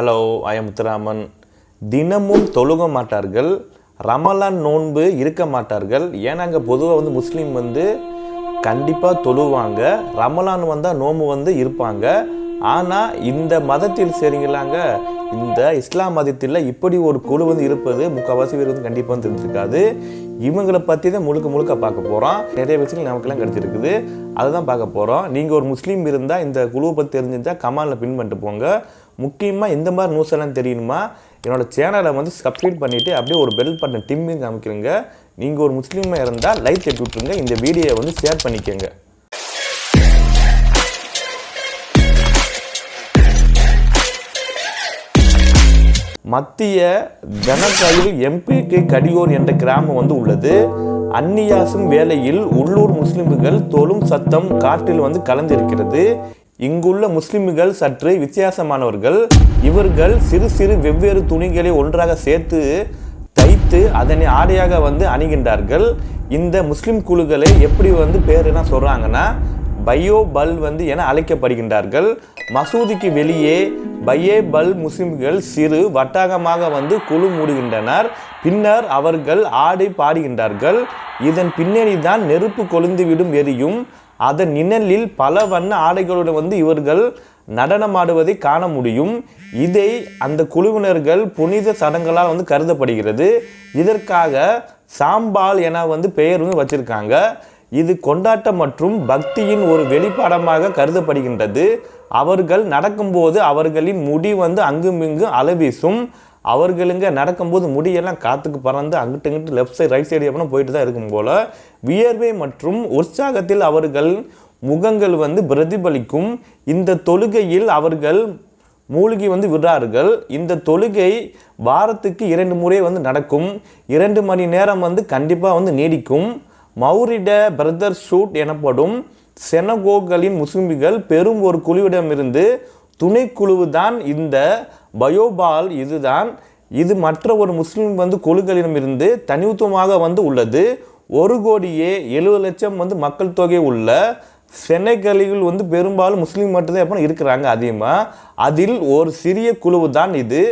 Hello, I am Muthuraman. தினமும் தொழுக மாட்டார்கள், ரமலான் நோன்பு இருக்க மாட்டார்கள். ஏன்னாங்க பொதுவாக முஸ்லீம் கண்டிப்பாக தொழுவாங்க, ரமலான் வந்தால் நோன்பு இருப்பாங்க. ஆனால் இந்த மதத்தில் சரிங்களாங்க, இந்த இஸ்லாம் மதத்தில் இப்படி ஒரு குழு இருப்பது முக்கால்வாசி பேர் கண்டிப்பாக தெரிஞ்சிருக்காது. இவங்களை பற்றி தான் முழுக்க பார்க்க போகிறோம். நிறைய விஷயங்கள் நமக்கெல்லாம் கிடச்சிருக்குது, அதுதான் பார்க்க போகிறோம். நீங்கள் ஒரு முஸ்லீம் இருந்தால் இந்த குழுவை பற்றி தெரிஞ்சிருந்தால் கமெண்டில் பின் பண்ணிட்டு போங்க. முக்கியமாக இந்த மாதிரி நியூஸ் எல்லாம் தெரியணுமா, என்னோடய சேனலை சப்ஸ்கிரைப் பண்ணிவிட்டு அப்படியே ஒரு பெல் பட்டன் டிம்மிங் காமிக்கிறீங்க. நீங்கள் ஒரு முஸ்லீமாக இருந்தால் லைக் தட்டி விட்டுருங்க, இந்த வீடியோவை ஷேர் பண்ணிக்கோங்க. மத்திய ஜனகாயில் எம்பிக்கு கடியோர் என்ற கிராமம் உள்ளது. அந்நியாசும் வேளையில் உள்ளூர் முஸ்லிம்கள் தொழும் சத்தம் காற்றில் கலந்திருக்கிறது. இங்குள்ள முஸ்லிம்கள் சற்று வித்தியாசமானவர்கள். இவர்கள் சிறு வெவ்வேறு துணிகளை ஒன்றாக சேர்த்து தைத்து அதனை ஆடையாக அணிகின்றார்கள். இந்த முஸ்லிம் குழுக்களை எப்படி பேர் என்ன சொல்றாங்கன்னா பயோபல் என அழைக்கப்படுகின்றார்கள். மசூதிக்கு வெளியே பல் முஸ்லிம்கள் சிறு வட்டாகமாக குழு மூடுகின்றனர். பின்னர் அவர்கள் ஆடை பாடுகின்றார்கள். இதன் பின்னணி தான் நெருப்பு கொழுந்துவிடும் எரியும். அதன் நிழலில் பல வண்ண ஆடைகளுடன் இவர்கள் நடனமாடுவதை காண முடியும். இதை அந்த குழுவினர்கள் புனித சடங்குகளால் கருதப்படுகிறது. இதற்காக சாம்பால் என பெயர் வச்சிருக்காங்க. இது கொண்டாட்டம் மற்றும் பக்தியின் ஒரு வெளிப்பாடமாக கருதப்படுகின்றது. அவர்கள் நடக்கும்போது அவர்களின் முடி அங்குமிங்கும் அளவீசும். அவர்களுங்க நடக்கும்போது முடியெல்லாம் காற்றுக்கு பறந்து அங்கிட்டு லெஃப்ட் சைடு ரைட் சைடு எப்படின்னா போயிட்டு தான் இருக்கும் போல. வியர்வை மற்றும் உற்சாகத்தில் அவர்கள் முகங்கள் பிரதிபலிக்கும். இந்த தொழுகையில் அவர்கள் மூழ்கி விடுறார்கள். இந்த தொழுகை வாரத்துக்கு 2 முறை நடக்கும். 2 மணி நேரம் கண்டிப்பாக நீடிக்கும். மௌரிட பிரதர் ஷூட் எனப்படும் செனகோகளின் முஸ்லிம்கள் பெரும் ஒரு குழுவிடமிருந்து துணைக்குழு தான் இந்த பயோபால். இது மற்ற ஒரு முஸ்லிம் குழுக்களிடமிருந்து தனித்துவமாக உள்ளது. 1,70,00,000 மக்கள் தொகை உள்ள செனகலில் பெரும்பாலும் முஸ்லீம் மட்டும்தான் இருக்கிறாங்க அதிகமாக. அதில் ஒரு சிறிய குழு தான் இது.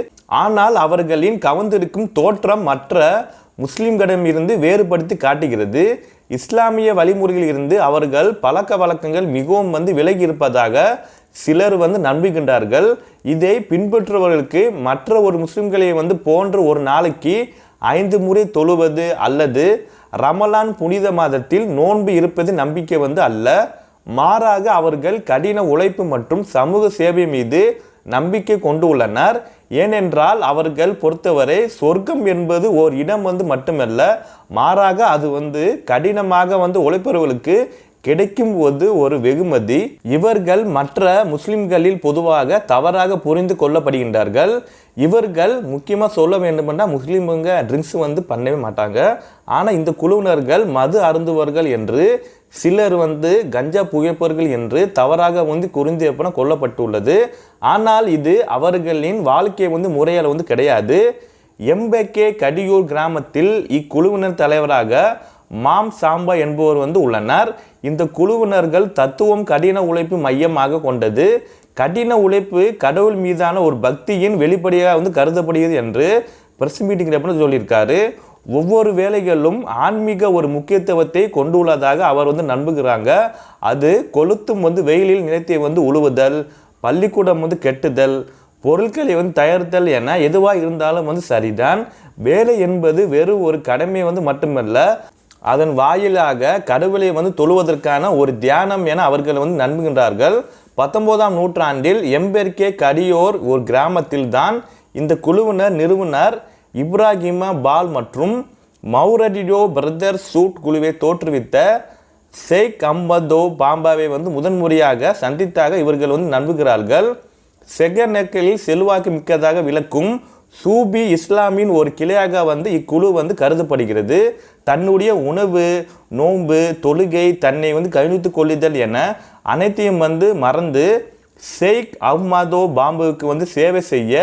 ஆனால் அவர்களின் கவர்ந்திருக்கும் தோற்றம் மற்ற முஸ்லிம்களிடமிருந்து வேறுபடுத்தி காட்டுகிறது. இஸ்லாமிய வழிமுறையில் இருந்து அவர்கள் பழக்க வழக்கங்கள் மிகவும் விலகி இருப்பதாக சிலர் நம்புகின்றார்கள். இதை பின்பற்றுபவர்களுக்கு மற்ற ஒரு முஸ்லிம்களை போன்ற ஒரு நாளைக்கு 5 முறை தொழுவது அல்லது ரமலான் புனித மாதத்தில் நோன்பு இருப்பது நம்பிக்கை அல்ல. மாறாக அவர்கள் கடின உழைப்பு மற்றும் சமூக சேவை மீது நம்பிக்கை கொண்டு உள்ளனர். ஏனென்றால் அவர்கள் பொறுத்தவரை சொர்க்கம் என்பது ஓர் இடம் மட்டுமல்ல, மாறாக அது கடினமாக உழைப்பவர்களுக்கு கிடைக்கும் ஒரு வெகுமதி. இவர்கள் மற்ற முஸ்லிம்களில் பொதுவாக தவறாக புரிந்து கொள்ளப்படுகின்றார்கள். இவர்கள் முக்கியமாக சொல்ல வேண்டுமென்றால் முஸ்லீமுங்க ட்ரிங்க்ஸ் பண்ணவே மாட்டாங்க. ஆனால் இந்த குழுவினர்கள் மது அருந்துவர்கள் என்று, சிலர் கஞ்சா புகைப்பவர்கள் என்று தவறாக குறிந்து கொல்லப்பட்டுள்ளது. ஆனால் இது அவர்களின் வாழ்க்கை முறையால் கிடையாது. எம்பேகே கடியூர் கிராமத்தில் இக்குழுவினர் தலைவராக மாம் சாம்பா என்பவர் உள்ளனர். இந்த குழுவினர்கள் தத்துவம் கடின உழைப்பு மையமாக கொண்டது. கடின உழைப்பு கடவுள் மீதான ஒரு பக்தியின் வெளிப்படையாக கருதப்படுகிறது என்று பிரஸ் மீட்டிங் சொல்லியிருக்காரு. ஒவ்வொரு வேலைகளிலும் ஆன்மீக ஒரு முக்கியத்துவத்தை கொண்டுள்ளதாக அவர் நம்புகிறாங்க. அது கொளுத்தும் வெயிலில் நிலத்தை உழுவுதல், பள்ளிக்கூடம் கெட்டுதல், பொருட்களை தயாரித்தல் என எதுவாக இருந்தாலும் சரிதான். வேலை என்பது வெறும் ஒரு கடமை மட்டுமல்ல, அதன் வாயிலாக கடவுளை தொழுவதற்கான ஒரு தியானம் என அவர்கள் நம்புகின்றார்கள். 19ஆம் நூற்றாண்டில் எம்பேர்கே கடியோர் ஒரு கிராமத்தில் தான் இந்த குழுவினர் நிறுவனர் இப்ராஹிமா பால் மற்றும் மௌரடிடோ பிரதர் ஷூட் குழுவை தோற்றுவித்த ஷேக் அம்பதோ பாம்பாவை முதன்முறையாக சந்தித்தாக இவர்கள் நம்புகிறார்கள். செகநெக்கலில் செல்வாக்கு மிக்கதாக விளக்கும் சூபி இஸ்லாமின் ஒரு கிளையாக இக்குழு கருதப்படுகிறது. தன்னுடைய உணவு, நோன்பு, தொழுகை, தன்னை கவனித்து கொள்ளுதல் என அனைத்தையும் மறந்து ஷேக் அஹ்மதோ பாம்புக்கு சேவை செய்ய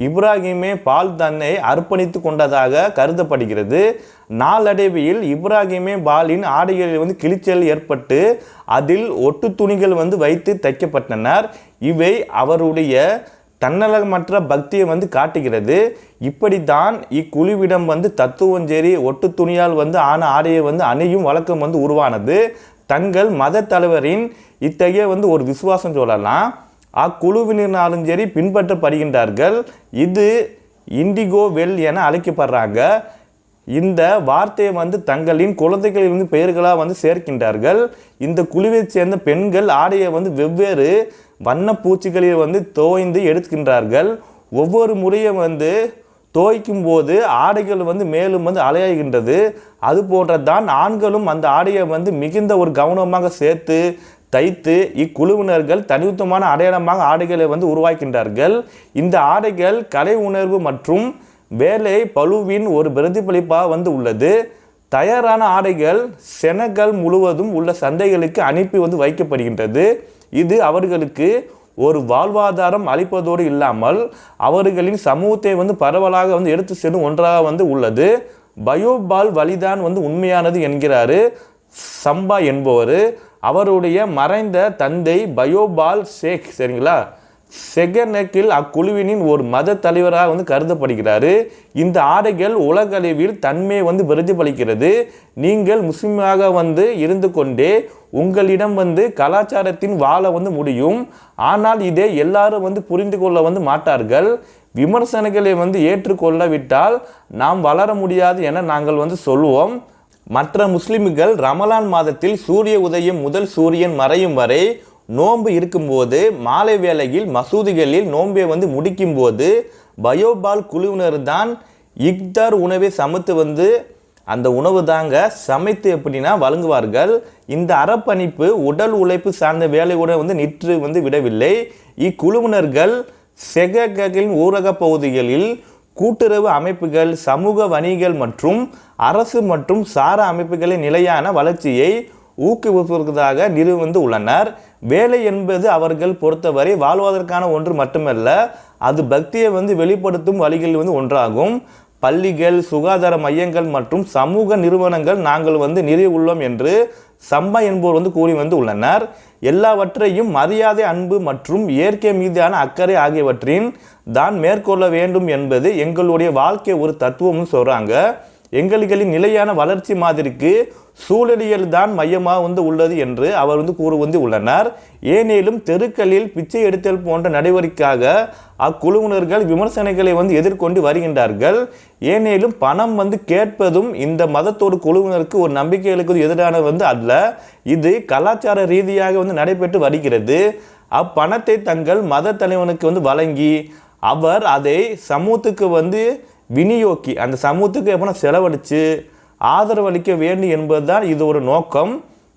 இப்ராஹிமே பால் தன்னை அர்ப்பணித்து கொண்டதாக கருதப்படுகிறது. நாளடைவில் இப்ராஹிமே பாலின் ஆடைகளில் கிழிச்சல் ஏற்பட்டு அதில் ஒட்டு துணிகள் வைத்து தைக்கப்பட்டனர். இவை அவருடைய தன்னலமற்ற பக்தியை வந்து காட்டுகிறது. இப்படித்தான் இக்குழுவிடம் வந்து தத்துவம் சரி ஒட்டு துணியால் வந்து ஆன ஆடையை வந்து அணியும் வழக்கம் வந்து உருவானது. தங்கள் மத தலைவரின் இத்தகைய வந்து ஒரு விசுவாசம் சொல்லலாம். அக்குழுவினராலும் சரி பின்பற்றப்படுகின்றார்கள். இது இண்டிகோ வெல் என அழைக்கப்படுறாங்க. இந்த வார்த்தையை வந்து தங்களின் குழந்தைகளிலிருந்து பெயர்களாக வந்து சேர்க்கின்றார்கள். இந்த குழுவை சேர்ந்த பெண்கள் ஆடையை வந்து வெவ்வேறு வண்ணப்பூச்சிகளில் வந்து தோய்ந்து எடுக்கின்றார்கள். ஒவ்வொரு முறையும் வந்து தோய்க்கும் போது ஆடைகள் வந்து மேலும் வந்து அலையாகின்றது. அது போன்றதான் ஆண்களும் அந்த ஆடையை வந்து மிகுந்த ஒரு கவனமாக சேர்த்து தைத்து இக்குழுவினர்கள் தனித்துவமான அடையாளமாக ஆடைகளை வந்து உருவாக்கின்றார்கள். இந்த ஆடைகள் கலை உணர்வு மற்றும் வேலை பளுவின் ஒரு பிரதிபலிப்பாக வந்து உள்ளது. தயாரான ஆடைகள் செனகல் முழுவதும் உள்ள சந்தைகளுக்கு அனுப்பி வந்து வைக்கப்படுகின்றது. இது அவர்களுக்கு ஒரு வாழ்வாதாரம் அளிப்பதோடு இல்லாமல் அவர்களின் சமூகத்தை வந்து பரவலாக வந்து எடுத்து செல்லும் ஒன்றாக வந்து உள்ளது. பயோபால் வழிதான் வந்து உண்மையானது என்கிறாரு சம்பா என்பவர். அவருடைய மறைந்த தந்தை பயோபால் ஷேக் சரிங்களா செகனெக்கில் அக்குழுவினின் ஒரு மத தலைவராக வந்து கருதப்படுகிறாரு. இந்த ஆடைகள் உலகளவில் தன்மையை வந்து பிரதிபலிக்கிறது. நீங்கள் முஸ்லிமாக வந்து இருந்து கொண்டே உங்களிடம் வந்து கலாச்சாரத்தின் வாழ வந்து முடியும். ஆனால் இதை எல்லாரும் வந்து புரிந்து கொள்ள வந்து மாட்டார்கள். விமர்சனங்களை வந்து ஏற்றுக்கொள்ளவிட்டால் நாம் வளர முடியாது என நாங்கள் வந்து சொல்லுவோம். மற்ற முஸ்லிம்கள் ரமலான் மாதத்தில் சூரிய உதயம் முதல் சூரியன் மறையும் வரை நோன்பு இருக்கும்போது மாலை வேளையில் மசூதிகளில் நோன்பை வந்து முடிக்கும் போது பயோபால் குழுவினர் தான் இக்தார் உணவை சமைத்து வந்து அந்த உணவு தாங்க சமைத்து எப்படின்னா வழங்குவார்கள். இந்த அறப்பணிப்பு உடல் உழைப்பு சார்ந்த வேலையுடன் வந்து நின்று வந்து விடவில்லை. இக்குழுவினர்கள் செககளின் ஊரக பகுதிகளில் கூட்டுறவு அமைப்புகள் சமூக வணிகங்கள் மற்றும் அரசு மற்றும் சாரா அமைப்புகளின் நிலையான வளர்ச்சியை ஊக்குவிப்பதற்காக நிறுவந்து உள்ளனர். வேலை என்பது அவர்கள் பொறுத்தவரை வாழ்வதற்கான ஒன்று மட்டுமல்ல, அது பக்தியை வந்து வெளிப்படுத்தும் வழிகளில் வந்து ஒன்றாகும். பள்ளிகள் சுகாதார மையங்கள் மற்றும் சமூக நிறுவனங்கள் நாங்கள் வந்து நிறுவி உள்ளோம் என்று சம்பா என்பவர் வந்து கூறி வந்து உள்ளனர். எல்லாவற்றையும் மரியாதை அன்பு மற்றும் இயற்கை மீதான அக்கறை ஆகியவற்றின் தான் மேற்கொள்ள வேண்டும் என்பது எங்களுடைய வாழ்க்கை ஒரு தத்துவம்னு சொல்கிறாங்க. எங்களின் நிலையான வளர்ச்சி மாதிரிக்கு சூழலியல் தான் மையமாக வந்து உள்ளது என்று அவர் வந்து கூறு வந்து உள்ளனர். ஏனேலும் தெருக்களில் பிச்சை எடுத்தல் போன்ற நடவடிக்கையாக அக்குழுவினர்கள் விமர்சனங்களை வந்து எதிர்கொண்டு வருகின்றார்கள். ஏனேலும் பணம் வந்து கேட்பதும் இந்த மதத்தோடு குழுவினருக்கு ஒரு நம்பிக்கைகளுக்கு எதிரான வந்து அல்ல. இது கலாச்சார ரீதியாக வந்து நடைபெற்று வருகிறது. அப்பணத்தை தங்கள் மத தலைவனுக்கு வந்து வழங்கி அவர் அதை சமூகத்துக்கு வந்து விநியோகி அந்த சமூகத்துக்கு எப்போ செலவழித்து ஆதரவளிக்க வேண்டும் என்பதுதான் இது ஒரு நோக்கம்.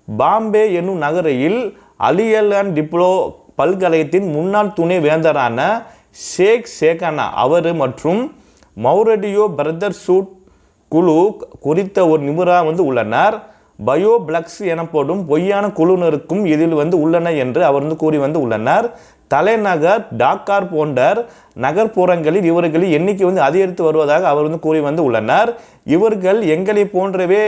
பாம்பே என்னும் நகரில் அலியல் டிப்ளோ பல்கலைக்கழகத்தின் முன்னாள் துணை வேந்தரான ஷேக் ஷேகானா அவர் மற்றும் மௌரடியோ பிரதர்ஹுட் குழு குறித்த ஒரு நிபுணராக வந்து உள்ளனர். பயோ பிளக்ஸ் எனப்படும் பொய்யான குழுவினருக்கும் இதில் வந்து உள்ளன என்று அவர் வந்து கூறி வந்து உள்ளனர். தலைநகர் டாக்கார் போன்ற நகர்ப்புறங்களில் இவர்களின் எண்ணிக்கை வந்து அதிகரித்து வருவதாக அவர் வந்து கூறி வந்து உள்ளனர். இவர்கள் எங்களை போன்றவே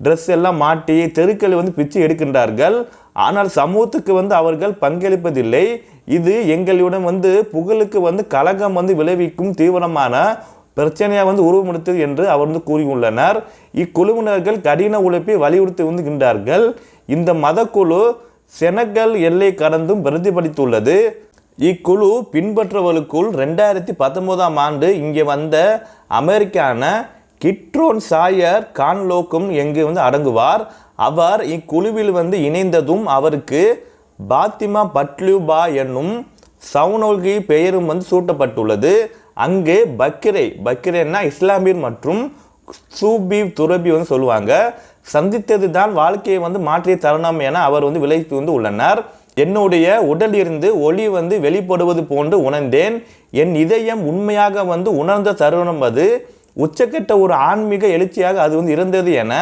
ட்ரெஸ் எல்லாம் மாட்டி தெருக்களில் வந்து பிச்சை எடுக்கின்றார்கள். ஆனால் சமூகத்துக்கு வந்து அவர்கள் பங்களிப்பதில்லை. இது எங்களுடன் வந்து புகழுக்கு வந்து கலகம் வந்து விளைவிக்கும் தீவிரமான பிரச்சனையாக வந்து உருவெடுத்தது என்று அவர் வந்து கூறியுள்ளனர். இக்குழுவினர்கள் கடின உழைப்பை வலியுறுத்தி வந்துகின்றார்கள். இந்த மதக்குழு செனகல் எல்லை கடந்தும் பிரதிபலித்துள்ளது. இக்குழு பின்பற்றவர்களுக்குள் 2019ஆம் ஆண்டு இங்கே வந்த அமெரிக்கான கிட்ரோன் சாயர் கான்லோக்கும் எங்கே வந்து அடங்குவார். அவர் இக்குழுவில் வந்து இணைந்ததும் அவருக்கு பாத்திமா பட்லுபா என்னும் சவுனோல்கி பெயரும் வந்து சூட்டப்பட்டுள்ளது. அங்கே பக்கிரேன்னா இஸ்லாமியர் மற்றும் சூபி துறபி வந்து சொல்லுவாங்க. சந்தித்தது தான் வாழ்க்கையை வந்து மாற்றிய தருணம் என அவர் வந்து விளைவித்து வந்து உள்ளனர். என்னுடைய உடலிருந்து ஒளி வந்து வெளிப்படுவது போன்று உணர்ந்தேன். என் இதயம் உண்மையாக வந்து உணர்ந்த தருணம் அது. உச்சக்கட்ட ஒரு ஆன்மீக எழுச்சியாக அது வந்து இருந்தது என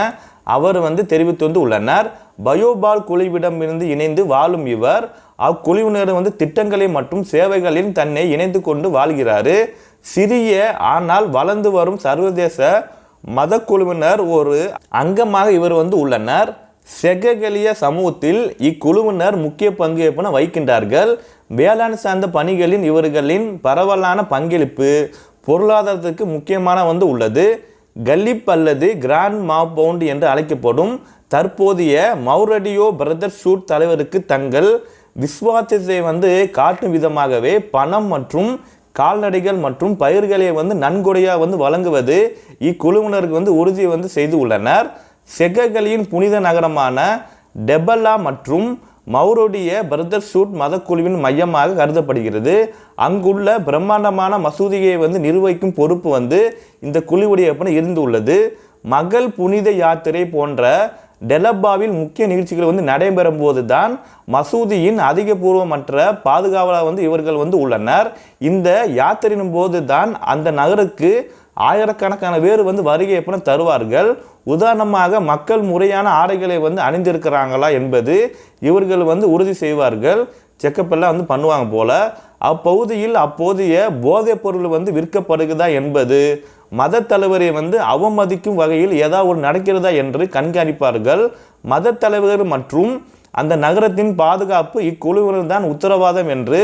அவர் வந்து தெரிவித்து வந்து உள்ளனர். பயோபால் குழுவிடமிருந்து இணைந்து வாழும் இவர் அக்குழுவினர் வந்து திட்டங்களை மற்றும் சேவைகளில் தன்னை இணைந்து கொண்டு வாழ்கிறாரு. சிறிய ஆனால் வளர்ந்து வரும் சர்வதேச மத குழுவினர் ஒரு அங்கமாக இவர் வந்து உள்ளனர். செககலிய சமூகத்தில் இக்குழுவினர் முக்கிய பங்கு வகிக்கின்றார்கள். வேளாண் சார்ந்த பணிகளின் இவர்களின் பரவலான பங்களிப்பு பொருளாதாரத்துக்கு முக்கியமான உள்ளது. கலிப் அல்லது கிராண்ட் மாபவுண்ட் என்று அழைக்கப்படும் தற்போதைய மௌரடியோ பிரதர்ஹுட் தலைவருக்கு தங்கள் விசுவாசத்தை காட்டும் விதமாகவே பணம் மற்றும் கால்நடைகள் மற்றும் பயிர்களை நன்கொடையாக வழங்குவது இக்குழுவினருக்கு உறுதி செய்து உள்ளனர். செககளின் புனித நகரமான டெபல்லா மற்றும் மௌரோடிய பிரதர்ஹுட் மதக்குழுவின் மையமாக கருதப்படுகிறது. அங்குள்ள பிரம்மாண்டமான மசூதியை நிர்வகிக்கும் பொறுப்பு இந்த குழுவுடைய இருந்து உள்ளது. மகள் புனித யாத்திரை போன்ற டெலப்பாவில் முக்கிய நிகழ்ச்சிகள் நடைபெறும் போது தான் மசூதியின் அதிகபூர்வமற்ற பாதுகாவலர் இவர்கள் உள்ளனர். இந்த யாத்திரையின் போது தான் அந்த நகருக்கு ஆயிரக்கணக்கான பேர் வருகை தருவார்கள். உதாரணமாக மக்கள் முறையான ஆடைகளை அணிந்திருக்கிறாங்களா என்பது இவர்கள் உறுதி செய்வார்கள். செக்கப் எல்லாம் பண்ணுவாங்க போல. அப்பகுதியில் அப்போதைய போதைப் பொருள் விற்கப்படுகிறதா என்பது மத தலைவரை அவமதிக்கும் வகையில் ஏதாவது நடக்கிறதா என்று கண்காணிப்பார்கள். மத தலைவர் மற்றும் அந்த நகரத்தின் பாதுகாப்பு இக்குழுவினர் தான் உத்தரவாதம் என்று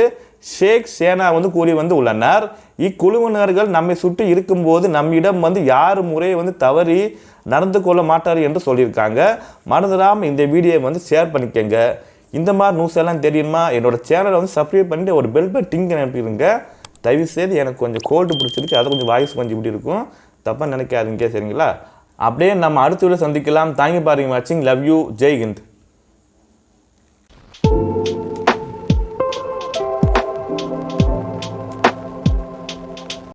ஷேக் சேனா கூறி உள்ளனர். இக்குழுவினர்கள் நம்மை சுற்றி இருக்கும்போது நம்மிடம் யார் முறையை தவறி நடந்து கொள்ள மாட்டார் என்று சொல்லியிருக்காங்க. மறந்துடாமல் இந்த வீடியோவை ஷேர் பண்ணிக்கங்க. இந்த மாதிரி நியூஸ் எல்லாம் தெரியுமா? என்னோட சேனலை சப்ஸ்கிரைப் பண்ணிட்டு ஒரு பெல் பட்டன் அனுப்பிடுங்க. தயவுசெய்து எனக்கு கொஞ்சம் கோல்டு பிடிச்சிருக்கு, அதை கொஞ்சம் வாய்ஸ் கொஞ்சம் இப்படி இருக்கும், தப்பாக நினைக்காதீங்க சரிங்களா? அப்படியே நம்ம அடுத்த வீடியோ சந்திக்கலாம். தேங்க்யூ ஃபார் வாட்சிங். Love you. ஜெய் ஹிந்த்.